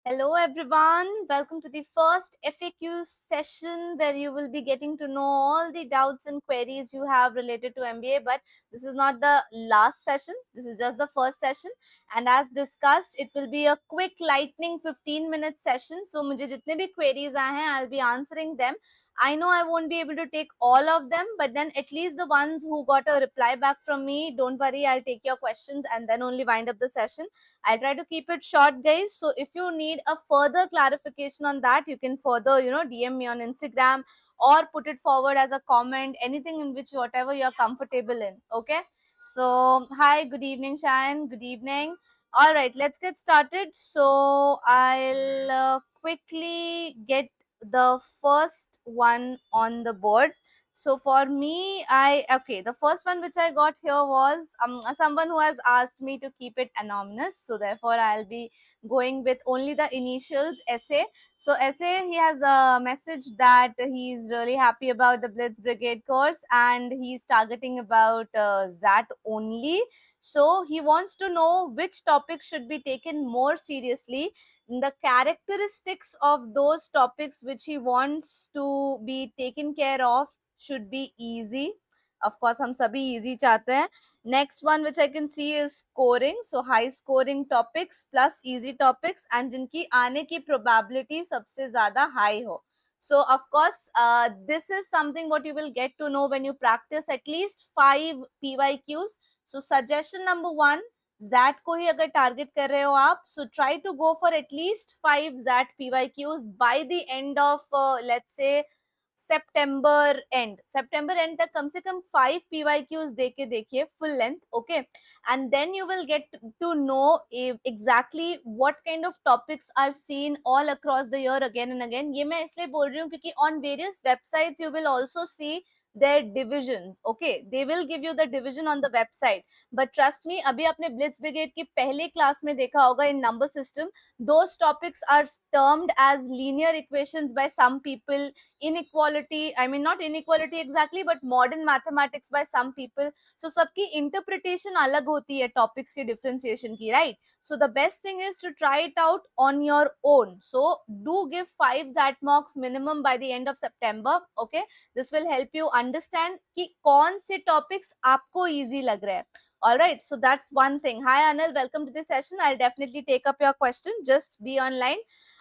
Hello everyone, welcome to the first FAQ session where you will be getting to know all the doubts and queries you have related to MBA. But this is not the last session, this is just the first session, and as discussed it will be a quick lightning 15-minute session. So mujhe jitne bhi queries aaye hain, I'll be answering them. I know I won't be able to take all of them, but then at least the ones who got a reply back from me, don't worry, I'll take your questions and then only wind up the session. I'll try to keep it short, guys. So if you need a further clarification on that, you can further, DM me on Instagram or put it forward as a comment, anything in which whatever you're comfortable in. Okay. So hi, good evening, Shayan. Good evening. All right, let's get started. So I'll quickly get the first one on the board. So for me, the first one which I got here was someone who has asked me to keep it anonymous. So therefore, I'll be going with only the initials SA. So SA, he has a message that he's really happy about the Blitz Brigade course and he's targeting about XAT only. So he wants to know which topics should be taken more seriously, the characteristics of those topics which he wants to be taken care of should be easy. Of course, हम सभी easy चाहते हैं. Next one which I can see is scoring. So high scoring topics plus easy topics and जिनकी आने की probability सबसे ज़्यादा high हो. So of course, this is something what you will get to know when you practice at least 5 PYQs. So suggestion number 1, XAT को ही अगर target कर रहे हो आप, so try to go for at least 5 XAT PYQs by the end of let's say September end तक कम से कम 5 PYQs देके देखिए full length, okay, and then you will get to know exactly what kind of topics are seen all across the year again and again. ये मैं इसलिए बोल रही हूँ क्योंकि on various websites you will also see their division, okay, they will give you the division on the website, but trust me, अभी आपने Blitz Brigade की पहले क्लास में देखा होगा in number system, those topics are termed as linear equations by some people, inequality, I mean not inequality exactly, but modern mathematics by some people. So सबकी interpretation अलग होती है topics के differentiation की, right? So the best thing is to try it out on your own. So do give 5 XAT mocks minimum by the end of September, okay? This will help you understand कि कौन से topics आपको easy लग रहा है. All right, so that's one thing. Hi Anil, welcome to this session. I'll definitely take up your question. Just be online.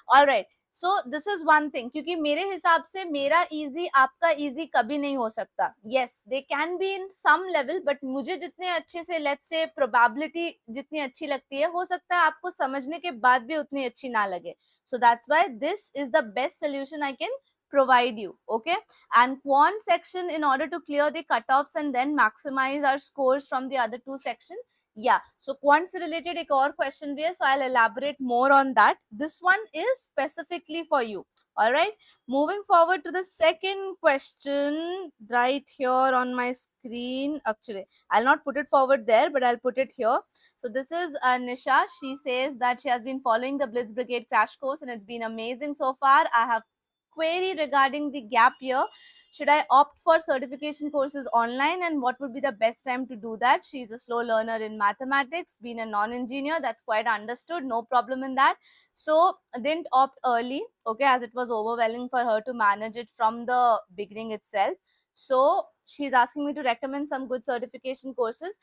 All right. So this is one thing, क्योंकि मेरे हिसाब से मेरा easy आपका easy कभी नहीं हो सकता. Yes, they can be in some level, but मुझे जितने अच्छे से let's say probability जितनी अच्छी लगती है, हो सकता है आपको समझने के बाद भी उतनी अच्छी ना लगे. So that's why this is the best solution I can provide you, okay? And quant section, in order to clear the cutoffs and then maximize our scores from the other two sections. Yeah, so quant se related ek aur question bhi hai, so I'll elaborate more on that. This one is specifically for you. All right, moving forward to the second question right here on my screen. Actually, I'll not put it forward there, but I'll put it here. So this is Nisha. She says that she has been following the Blitz Brigade crash course and it's been amazing so far. I have query regarding the gap year. Should I opt for certification courses online and what would be the best time to do that? She's a slow learner in mathematics, being a non-engineer, that's quite understood, no problem in that. So didn't opt early, okay, as it was overwhelming for her to manage it from the beginning itself. So she's asking me to recommend some good certification courses.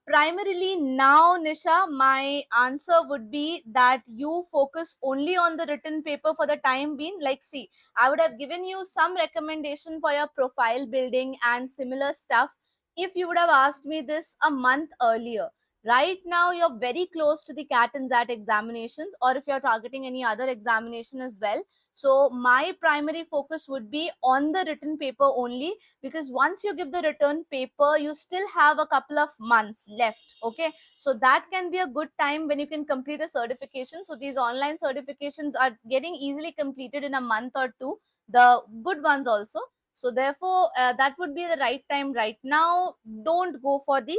Primarily now, Nisha, my answer would be that you focus only on the written paper for the time being. Like, see, I would have given you some recommendation for your profile building and similar stuff if you would have asked me this a month earlier. Right now, you're very close to the CAT and XAT examinations, or if you're targeting any other examination as well. So my primary focus would be on the written paper only, because once you give the written paper, you still have a couple of months left, okay? So that can be a good time when you can complete a certification. So these online certifications are getting easily completed in a month or two, the good ones also. So therefore, that would be the right time right now. Don't go for the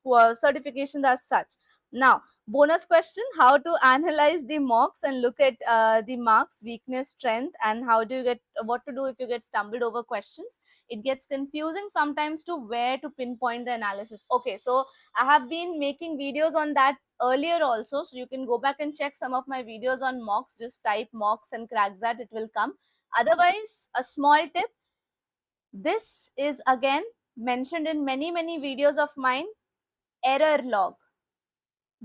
certifications as such. Now, bonus question: how to analyze the mocks and look at the marks, weakness, strength, and how do you get, what to do if you get stumbled over questions. It gets confusing sometimes to where to pinpoint the analysis. Okay, so I have been making videos on that earlier also, so you can go back and check some of my videos on mocks. Just type mocks and crack that, it will come. Otherwise, a small tip: this is again mentioned in many videos of mine, error log.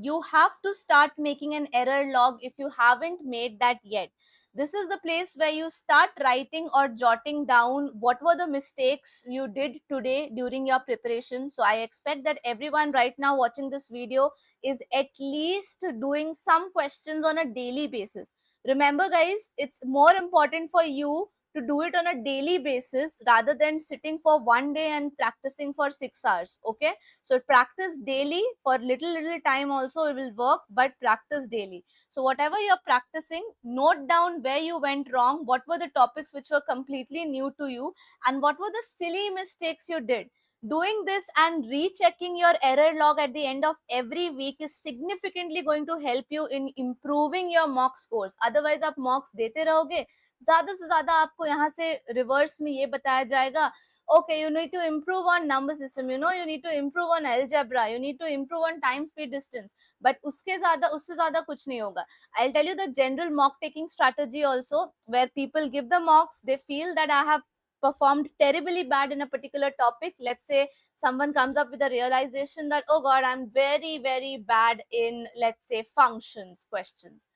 You have to start making an error log if you haven't made that yet. This is the place where you start writing or jotting down what were the mistakes you did today during your preparation. So I expect that everyone right now watching this video is at least doing some questions on a daily basis. Remember guys, it's more important for you to do it on a daily basis rather than sitting for one day and practicing for 6 hours. Okay, so practice daily. For little time also it will work, but practice daily. So whatever you're practicing, note down where you went wrong, what were the topics which were completely new to you, and what were the silly mistakes you did. Doing this and rechecking your error log at the end of every week is significantly going to help you in improving your mock scores. Otherwise आप mocks देते रहोगे, ज्यादा से ज्यादा आपको यहाँ से reverse में ये बताया जाएगा, okay, you need to improve on number system, you need to improve on algebra, you need to improve on time speed distance, but usse zyada kuch nahi hoga. I'll tell you the general mock taking strategy also, where people give the mocks, they feel that I have performed terribly bad in a particular topic. Let's say someone comes up with a realization that, oh god, I'm very bad in, let's say, functions questions.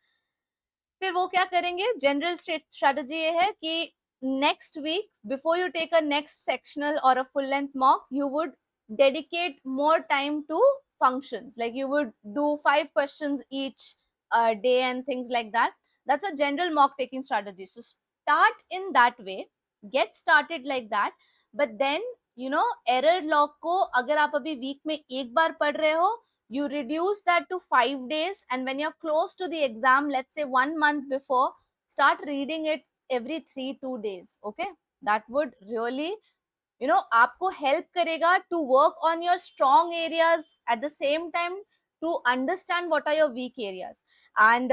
फिर वो क्या करेंगे, general strategy ये है कि next week, before you take a next sectional or a full length mock, you would dedicate more time to functions, like you would do 5 questions each day and things like that. That's a general mock taking strategy. So start in that way, get started like that. But then error log को अगर आप अभी week में एक बार पढ़ रहे हो, you reduce that to 5 days, and when you're close to the exam, let's say 1 month before, start reading it every 2 days. Okay, that would really आपको help करेगा to work on your strong areas, at the same time to understand what are your weak areas. And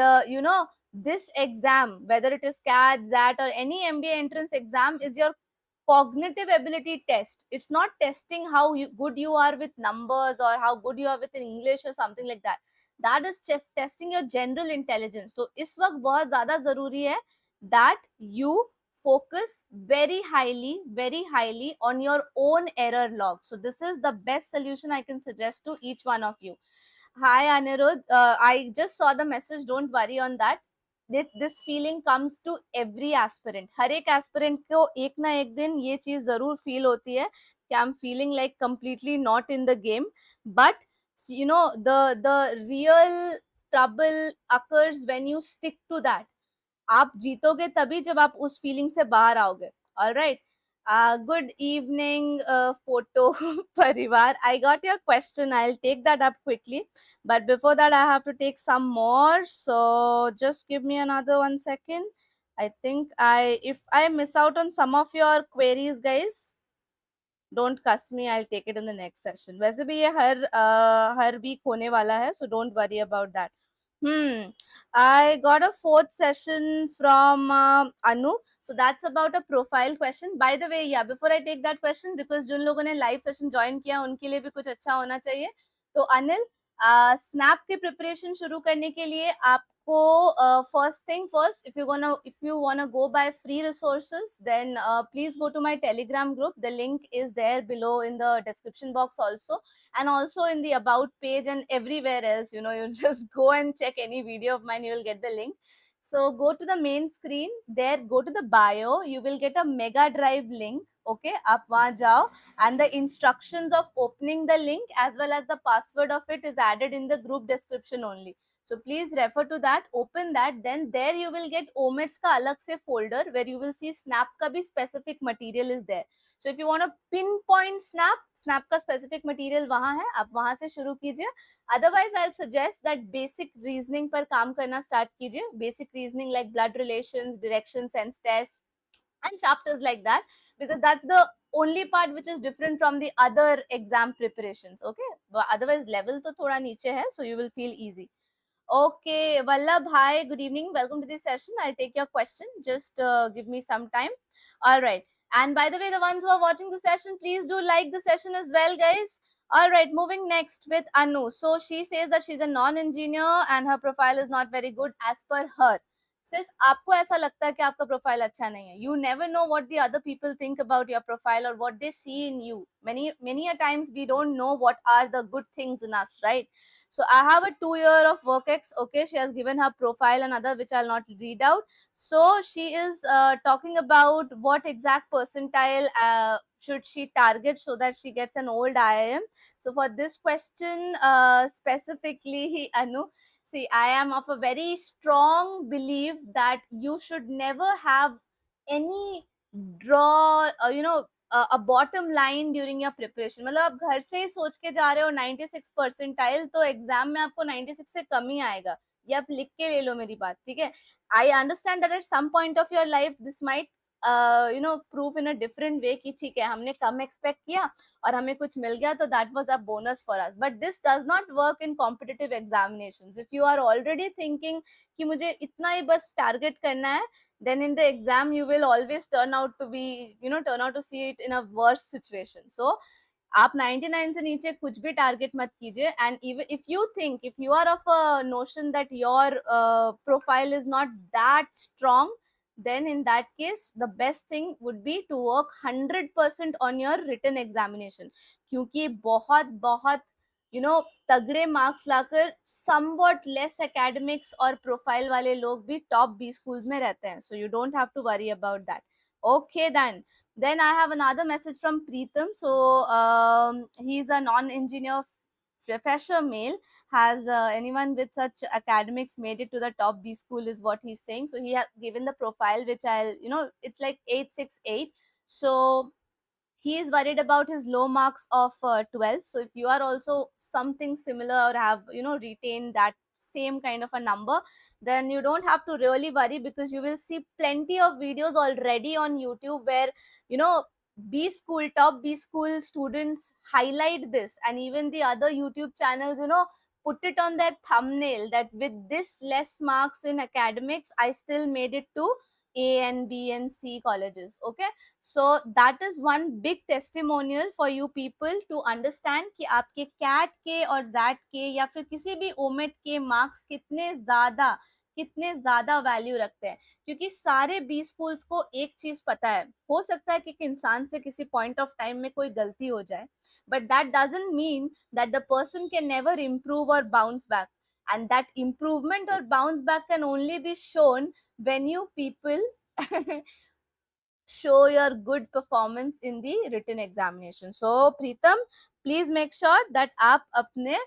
this exam, whether it is CAT, XAT, or any MBA entrance exam, is your cognitive ability test. It's not testing how good you are with numbers or how good you are with English or something like that. That is just testing your general intelligence. So इस वक्त बहुत ज़्यादा ज़रूरी है that you focus very highly on your own error log. So this is the best solution I can suggest to each one of you. Hi Anirudh, I just saw the message, don't worry on that. This feeling comes to every aspirant. हर एक aspirant को एक ना एक दिन ये चीज जरूर feel होती है कि I'm feeling like completely not in the game. But the real trouble occurs when you stick to that. आप जीतोगे तभी जब आप उस फीलिंग से बाहर आओगे. All right. Good evening, photo Parivar. I got your question. I'll take that up quickly. But before that, I have to take some more. So just give me another 1 second. I think if I miss out on some of your queries, guys, don't cuss me. I'll take it in the next session. वैसे भी ये हर week होने वाला है, so don't worry about that. I got a 4th session from Anu. So that's about a profile question. By the way, yeah, before I take that question, because जिन लोगों ने live session join किया, उनके लिए भी कुछ अच्छा होना चाहिए. तो अनिल, snap की preparation शुरू करने के लिए आपको first thing first, if you wanna go by free resources, then please go to my Telegram group. The link is there below in the description box also, and also in the about page and everywhere else. You just go and check any video of mine, you will get the link. So go to the main screen, there go to the bio, you will get a mega drive link. Okay, आप वहाँ जाओ, and the instructions of opening the link as well as the password of it is added in the group description only. So please refer to that, open that, then there you will get OMETs का अलग से folder where you will see snap का भी specific material is there. So if you want to pinpoint snap का specific material वहाँ है, आप वहाँ से शुरू कीजिए. Otherwise, I'll suggest that basic reasoning पर काम करना start कीजिए. Basic reasoning like blood relations, direction, sense test, and chapters like that, because that's the only part which is different from the other exam preparations. Okay, but otherwise level to thoda niche hai, so you will feel easy. Okay, Vallabh, hi, good evening. Welcome to this session. I'll take your question. Just give me some time. All right. And by the way, the ones who are watching the session, please do like the session as well, guys. All right, moving next with Anu. So she says that she's a non-engineer and her profile is not very good as per her. सिर्फ आपको ऐसा लगता है कि आपका profile अच्छा नहीं है. You never know what the other people think about your profile or what they see in you. Many a times we don't know what are the good things in us, right? So I have a 2 year of work ex. Okay, she has given her profile and other, which I'll not read out. So she is talking about what exact percentile should she target so that she gets an old IIM. So for this question specifically, Anu, see, I am of a very strong belief that you should never have any draw, a bottom line during your preparation. मतलब आप घर से ही सोच के जा रहे हो 96 percentile, तो एग्जाम में आपको 96 से कम ही आएगा. ये आप लिख के ले लो मेरी बात, ठीक है. I understand that at some point of your life this might proof in a different way कि ठीक है हमने कम एक्सपेक्ट किया और हमें कुछ मिल गया, तो that was a bonus for us. But this does not work in competitive examinations. If you are already thinking कि मुझे इतना ही बस टारगेट करना है, then in the exam you will always turn out to see it in a worse situation. So आप 99 से नीचे कुछ भी टारगेट मत कीजिए. And if you think, if you are of a notion that your profile is not that strong, then in that case the best thing would be to work 100% on your written examination. क्योंकि बहुत बहुत तगड़े marks लाकर somewhat less academics और profile वाले लोग भी top 20 schools में रहते हैं. So you don't have to worry about that. Okay, then I have another message from Preetham. So he's a non-engineer professor male. Has anyone with such academics made it to the top B school is what he's saying. So he has given the profile, which I'll, it's like 868. So he is worried about his low marks of 12th. So if you are also something similar or have retained that same kind of a number, then you don't have to really worry, because you will see plenty of videos already on YouTube where B school, top B school students highlight this, and even the other YouTube channels put it on their thumbnail that with this less marks in academics I still made it to A and B and C colleges. Okay, so that is one big testimonial for you people to understand कि आपके CAT के और ZAT के या फिर किसी भी OMET के मार्क्स कितने ज्यादा वैल्यू रखते हैं. क्योंकि सारे बी स्कूल्स को एक चीज पता है, हो सकता है कि इंसान से किसी पॉइंट ऑफ टाइम में कोई गलती हो जाए, but that doesn't mean that the person can never improve और bounce back. And that improvement or bounce back can only be shown when you people show your good performance in the written examination. So Preetham, please make sure that आप अपने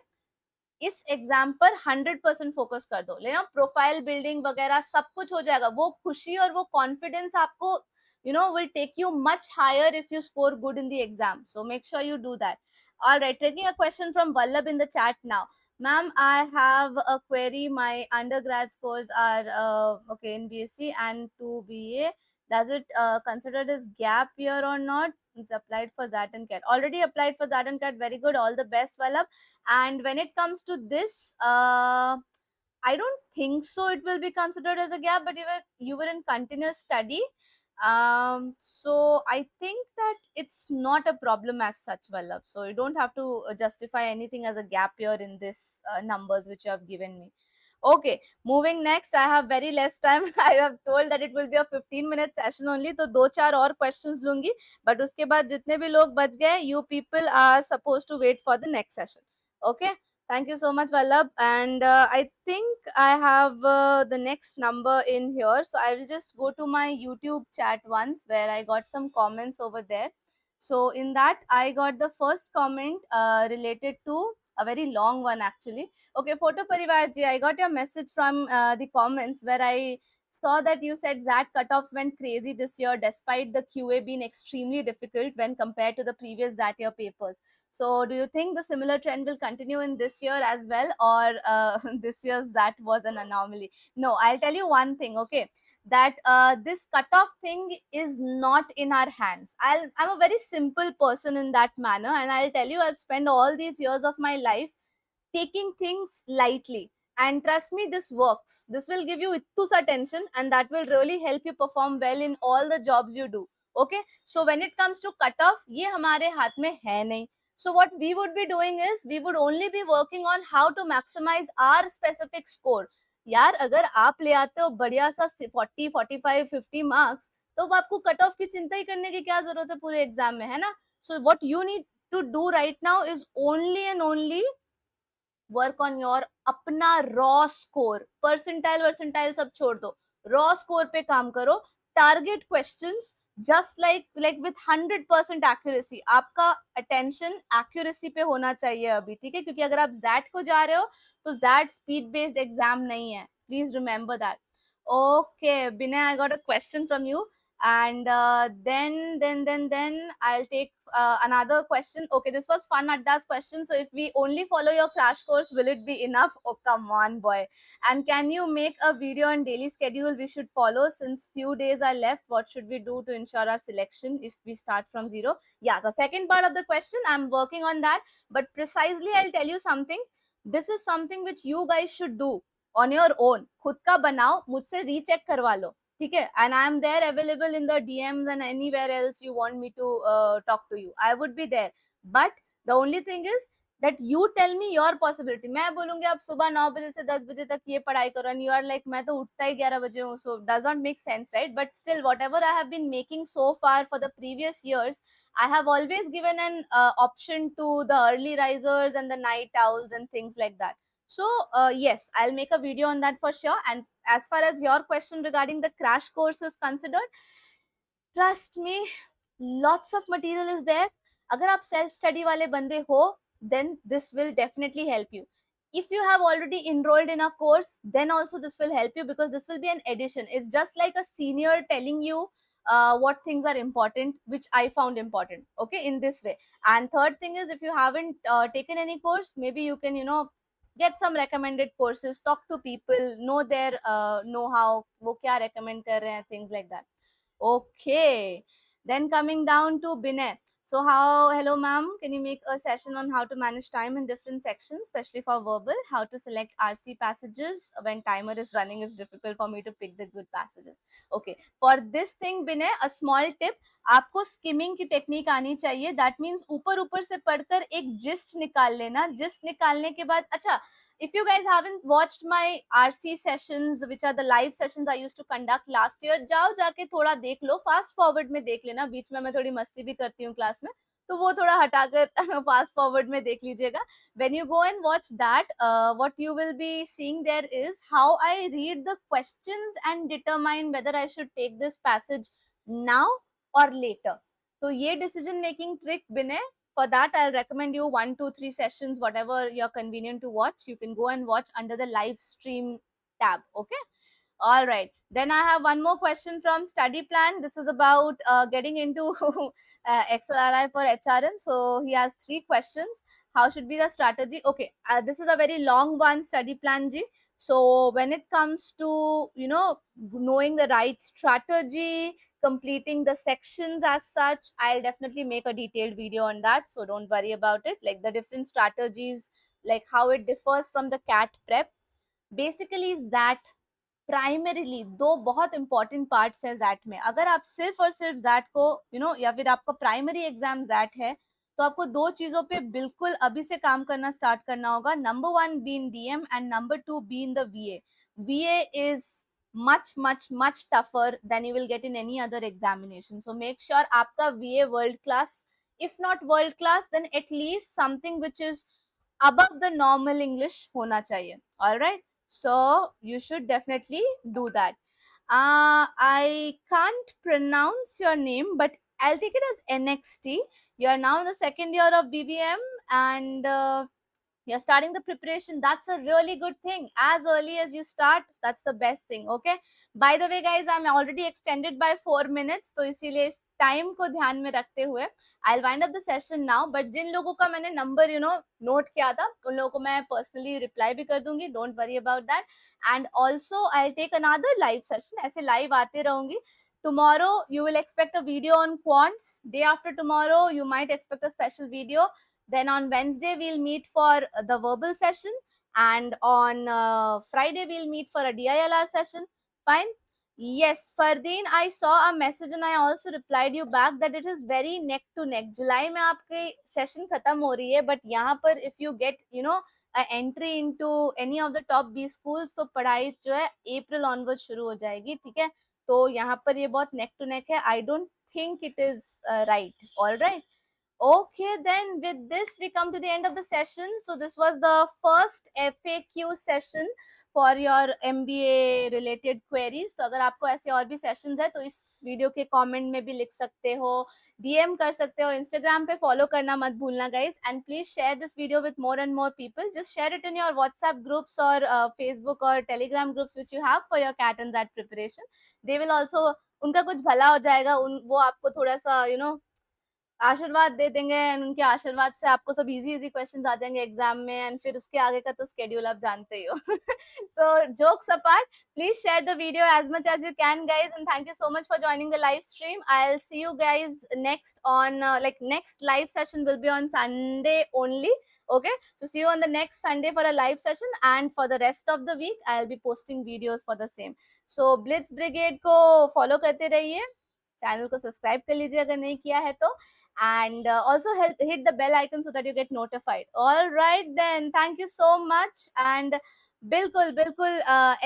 इस exam पर 100% focus कर दो. लेना profile building वगैरह सब कुछ हो जाएगा. वो खुशी और वो कॉन्फिडेंस आपको will take you much higher if you score good in the exam. So make sure you do that. All right, taking a question from Vallabh in the chat now. Ma'am, I have a query. My undergrad scores are okay in BSc and 2 BA. Does it considered as gap year or not? It's applied for ZAT and CAT. Already applied for ZAT and CAT. Very good. All the best, Vallabh. And when it comes to this, I don't think so it will be considered as a gap, but you were in continuous study. So I think that it's not a problem as such, Vallabh. So you don't have to justify anything as a gap year in this numbers which you have given me. Okay, moving next. I have very less time. I have told that it will be a 15-minute session only. तो 2-4 और questions लूंगी. But उसके बाद जितने भी लोग बच गए, you people are supposed to wait for the next session. Okay. Thank you so much, Vallabh. And I think I have the next number in here. So I will just go to my YouTube chat once where I got some comments over there. So in that, I got the first comment related to a very long one actually. Okay, Photo Parivarji, I got your message from the comments where I saw that you said ZAT cutoffs went crazy this year despite the QA being extremely difficult when compared to the previous ZAT year papers. So do you think the similar trend will continue in this year as well, or this year's that was an anomaly? No, I'll tell you one thing, okay? that this cutoff thing is not in our hands. I'm a very simple person in that manner, and I'll tell you, I'll spend all these years of my life taking things lightly. And trust me, this works. This will give you ittus attention, and that will really help you perform well in all the jobs you do. Okay, so when it comes to cutoff, ye hamare haath mein hai nahi. So what we would be doing is we would only be working on how to maximize our specific score. यार अगर आप ले आते हो बढ़िया सा 40, 45, 50 marks, तो आपको कट ऑफ की चिंता ही करने की क्या जरूरत है पूरे एग्जाम में, है ना? So what you need to do right now is only and only work on your अपना रॉ स्कोर. परसेंटाइल सब छोड़ दो, रॉ स्कोर पे काम करो. Target questions just like with 100% accuracy. आपका अटेंशन एक्यूरेसी पे होना चाहिए अभी, ठीक है? क्योंकि अगर आप जैट को जा रहे हो तो जैट स्पीड बेस्ड एग्जाम नहीं है. Please remember that. Okay, Binay, I got a question from you, and then I'll take another question. Okay, this was fun Adda's question. So if we only follow your crash course, will it be enough? Oh, come on, boy. And can you make a video on daily schedule we should follow since few days are left? What should we do to ensure our selection if we start from zero? Yeah, the second part of the question, I'm working on that. But precisely, I'll tell you something. This is something which you guys should do on your own. खुद का बनाओ, मुझसे recheck करवा लो, ठीक है? And I am there available in the DMs and anywhere else you want me to talk to you. I would be there. But the only thing is that you tell me your possibility. मैं बोलूंगी आप सुबह 9 बजे से 10 बजे तक ये पढ़ाई करो, and you are like मैं तो उठता ही 11 बजे हूँ, so does not make sense, right? But still, whatever I have been making so far for the previous years, I have always given an option to the early risers and the night owls and things like that. So yes, I'll make a video on that for sure. And as far as your question regarding the crash course is considered, trust me, lots of material is there. अगर आप self study वाले बंदे हो, then this will definitely help you. If you have already enrolled in a course, then also this will help you, because this will be an addition. It's just like a senior telling you what things are important, which I found important, okay, in this way. And third thing is, if you haven't taken any course, maybe you can, you know, get some recommended courses, talk to people, know their know-how, wo kya recommend kar rahe hain, things like that. Okay, then coming down to Binay. So hello ma'am, can you make a session on how to manage time in different sections, especially for verbal? How to select RC passages when timer is running is difficult for me to pick the good passages. Okay, for this thing Binay, a small tip, आपको skimming की technique आनी चाहिए. That means ऊपर ऊपर से पढ़कर एक gist निकाल लेना. जिस्ट निकालने के बाद, अच्छा, if you guys haven't watched my RC sessions, which are the live sessions I used to conduct last year, जाओ जाके थोड़ा देख लो. फास्ट फॉरवर्ड में देख लेना, बीच में मैं थोड़ी मस्ती भी करती हूँ क्लास में, तो वो थोड़ा हटाकर फास्ट फॉरवर्ड में देख लीजिएगा. When you go and watch that, what you will be seeing there is how I read the questions and determine whether I should take this passage now or later. तो ये decision making trick Binay, for that I'll recommend you 1, 2, 3 sessions, whatever you're convenient to watch. You can go and watch under the live stream tab. Okay, all right. Then I have one more question from study plan. This is about getting into XLRI for HRM. So he has 3 questions. How should be the strategy? Okay, this is a very long one, study plan G. So when it comes to, you know, knowing the right strategy, completing the sections as such, I'll definitely make a detailed video on that, so don't worry about it. Like the different strategies, like how it differs from the CAT prep, basically is that primarily दो बहुत important parts है jet में. अगर आप सिर्फ और सिर्फ jet को या फिर आपका प्राइमरी एग्जाम जैट है, तो आपको दो चीजों पे बिल्कुल अभी से काम करना स्टार्ट करना होगा. Number 1 be in DM and number 2 be in the वीए. वीए is much tougher than you will get in any other examination. So make sure आपका VA world class, if not world class, then at least something which is above the normal English होना चाहिए. All right, so you should definitely do that. I can't pronounce your name, but I'll take it as NXT. You are now in the second year of BBM, and you're starting the preparation, that's a really good thing. As early as you start, that's the best thing. Okay, by the way guys, I'm already extended by 4 minutes, तो इसीलिए इस time को ध्यान में रखते हुए I'll wind up the session now. But जिन लोगों का मैंने नंबर नोट किया था, उन लोगों को मैं पर्सनली रिप्लाई भी कर दूंगी, don't worry about that. And also I take another live session, ऐसे लाइव आते रहूंगी. Tomorrow you will expect a video on quants. Day after tomorrow you might expect a special video. Then on Wednesday, we'll meet for the verbal session. And on Friday, we'll meet for a DILR session. Fine? Yes, Fardeen, I saw a message and I also replied you back that it is very neck to neck. July में आपके session खत्म हो रही है, but यहाँ पर if you get, a entry into any of the top B schools, तो पढ़ाई जो है April onwards शुरू हो जाएगी, ठीक है? तो यहाँ पर ये बहुत neck to neck है. I don't think it is right. All right. Okay, then with this we come to the end of the session. So this was the first FAQ session for your MBA related queries. तो अगर आपको ऐसे और भी sessions है तो इस video के comment में भी लिख सकते हो, DM कर सकते हो, Instagram पे follow करना मत भूलना guys, and please share this video with more and more people. Just share it in your WhatsApp groups or Facebook or Telegram groups which you have for your CAT and XAT preparation. They will also, उनका कुछ भला हो जाएगा, वो आपको थोड़ा सा आशीर्वाद दे देंगे, एंड उनके आशीर्वाद से आपको सब इजी इजी क्वेश्चंस आ जाएंगे एग्जाम में, एंड फिर उसके आगे का तो स्केड्यूल आप जानते ही हो. So jokes apart, please share the video as much as you can guys, and thank you so much for joining the live stream. I will see you guys next on next live session will be on Sunday only. Okay, so see you on the next Sunday for a live session, and for the rest of the week I'll be posting videos for the same. So Blitz Brigade को follow करते रहिए, channel को subscribe कर लीजिए अगर नहीं किया है तो, and also hit the bell icon so that you get notified. All right then, thank you so much. And bilkul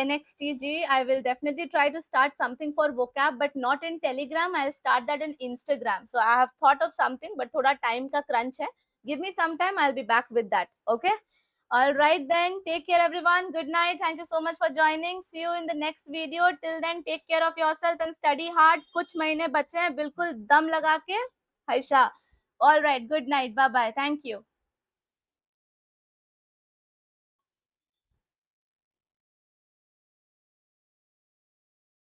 NXTG, I will definitely try to start something for vocab, but not in Telegram. I'll start that in Instagram. So I have thought of something, but thoda time ka crunch hai. Give me some time, I'll be back with that. Okay, all right then, take care everyone. Good night. Thank you so much for joining. See you in the next video. Till then, take care of yourself and study hard. कुछ महीने बचे हैं, बिल्कुल दम लगा के. Haisha. All right. Good night. Bye bye. Thank you.